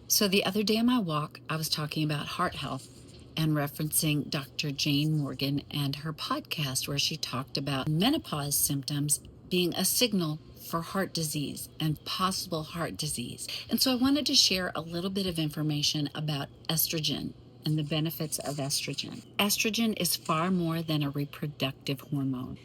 So the other day on my walk, I was talking about heart health and referencing Dr. Jane Morgan and her podcast where she talked about menopause symptoms being a signal for heart disease and possible heart disease. And so I wanted to share a little bit of information about estrogen and the benefits of estrogen. Estrogen is far more than a reproductive hormone.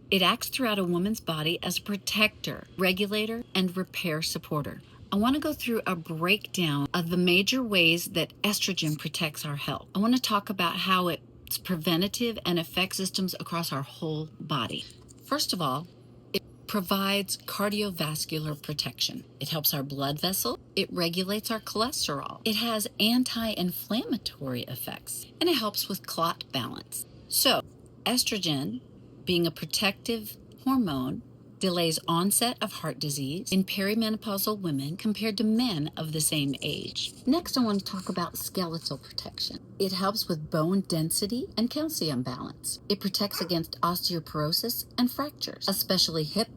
It acts throughout a woman's body as a protector, regulator, and repair supporter. I want to go through a breakdown of the major ways that estrogen protects our health. I want to talk about how it's preventative and affects systems across our whole body. First of all, it provides cardiovascular protection. It helps our blood vessel. It regulates our cholesterol. It has anti-inflammatory effects, and it helps with clot balance. So, estrogen, being a protective hormone, delays onset of heart disease in perimenopausal women compared to men of the same age. Next, I want to talk about skeletal protection. It helps with bone density and calcium balance. It protects against osteoporosis and fractures, especially hip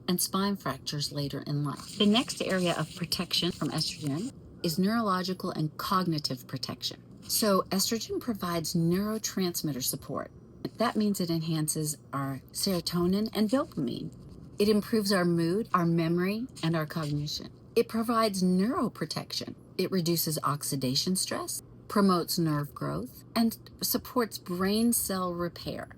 and spine fractures later in life. The next area of protection from estrogen is neurological and cognitive protection. So estrogen provides neurotransmitter support. That means it enhances our serotonin and dopamine. It improves our mood, our memory, and our cognition. It provides neuroprotection. It reduces oxidation stress, promotes nerve growth, and supports brain cell repair.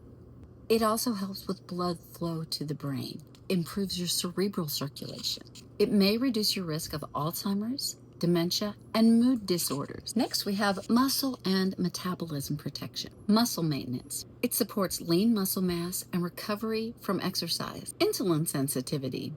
It also helps with blood flow to the brain, improves your cerebral circulation. It may reduce your risk of Alzheimer's, dementia, and mood disorders. Next, we have muscle and metabolism protection. Muscle maintenance. It supports lean muscle mass and recovery from exercise. Insulin sensitivity.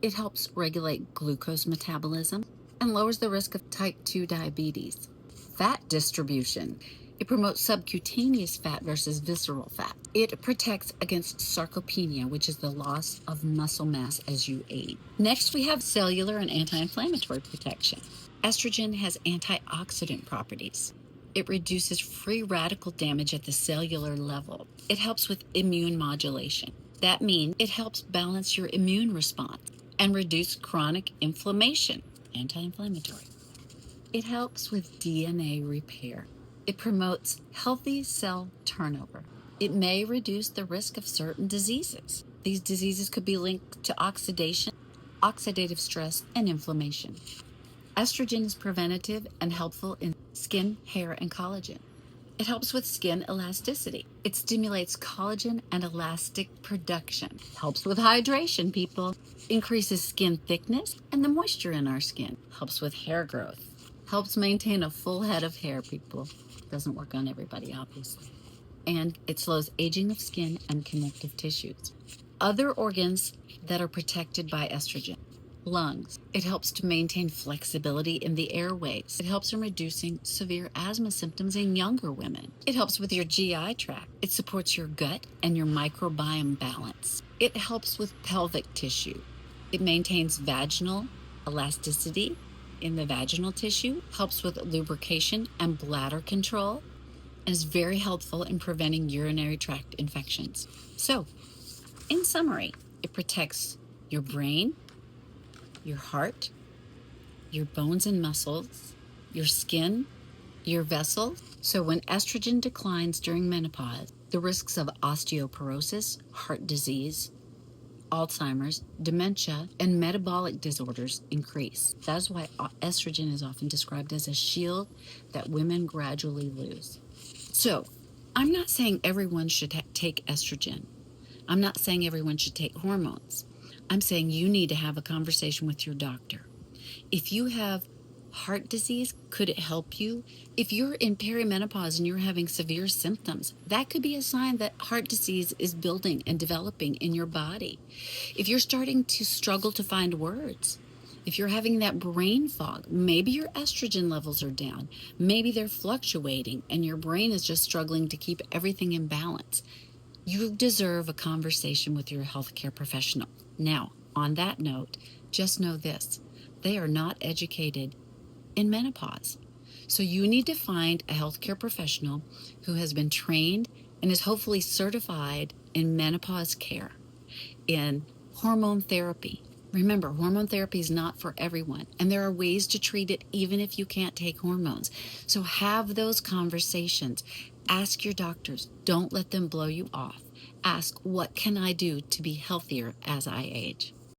It helps regulate glucose metabolism and lowers the risk of type 2 diabetes. Fat distribution. It promotes subcutaneous fat versus visceral fat. It protects against sarcopenia, which is the loss of muscle mass as you age. Next, we have cellular and anti-inflammatory protection. Estrogen has antioxidant properties. It reduces free radical damage at the cellular level. It helps with immune modulation. That means it helps balance your immune response and reduce chronic inflammation, anti-inflammatory. It helps with DNA repair. It promotes healthy cell turnover. It may reduce the risk of certain diseases. These diseases could be linked to oxidation, oxidative stress, and inflammation. Estrogen is preventative and helpful in skin, hair, and collagen. It helps with skin elasticity. It stimulates collagen and elastic production. Helps with hydration, people. Increases skin thickness and the moisture in our skin. Helps with hair growth. Helps maintain a full head of hair, people. Doesn't work on everybody, obviously. And it slows aging of skin and connective tissues. Other organs that are protected by estrogen. Lungs. It helps to maintain flexibility in the airways. It helps in reducing severe asthma symptoms in younger women. It helps with your GI tract. It supports your gut and your microbiome balance. It helps with pelvic tissue. It maintains vaginal elasticity in the vaginal tissue, helps with lubrication and bladder control, and is very helpful in preventing urinary tract infections. So, in summary, it protects your brain, your heart, your bones and muscles, your skin, your vessels. So when estrogen declines during menopause, the risks of osteoporosis, heart disease, Alzheimer's, dementia, and metabolic disorders increase. That is why estrogen is often described as a shield that women gradually lose. So, I'm not saying everyone should take estrogen. I'm not saying everyone should take hormones. I'm saying you need to have a conversation with your doctor. If you have heart disease, could it help you? If you're in perimenopause and you're having severe symptoms, that could be a sign that heart disease is building and developing in your body. If you're starting to struggle to find words, if you're having that brain fog, maybe your estrogen levels are down, maybe they're fluctuating and your brain is just struggling to keep everything in balance. You deserve a conversation with your healthcare professional. Now, on that note, just know this: they are not educated in menopause. So you need to find a healthcare professional who has been trained and is hopefully certified in menopause care, in hormone therapy, Remember, hormone therapy is not for everyone, and there are ways to treat it even if you can't take hormones. So have those conversations. Ask your doctors. Don't let them blow you off. Ask, what can I do to be healthier as I age?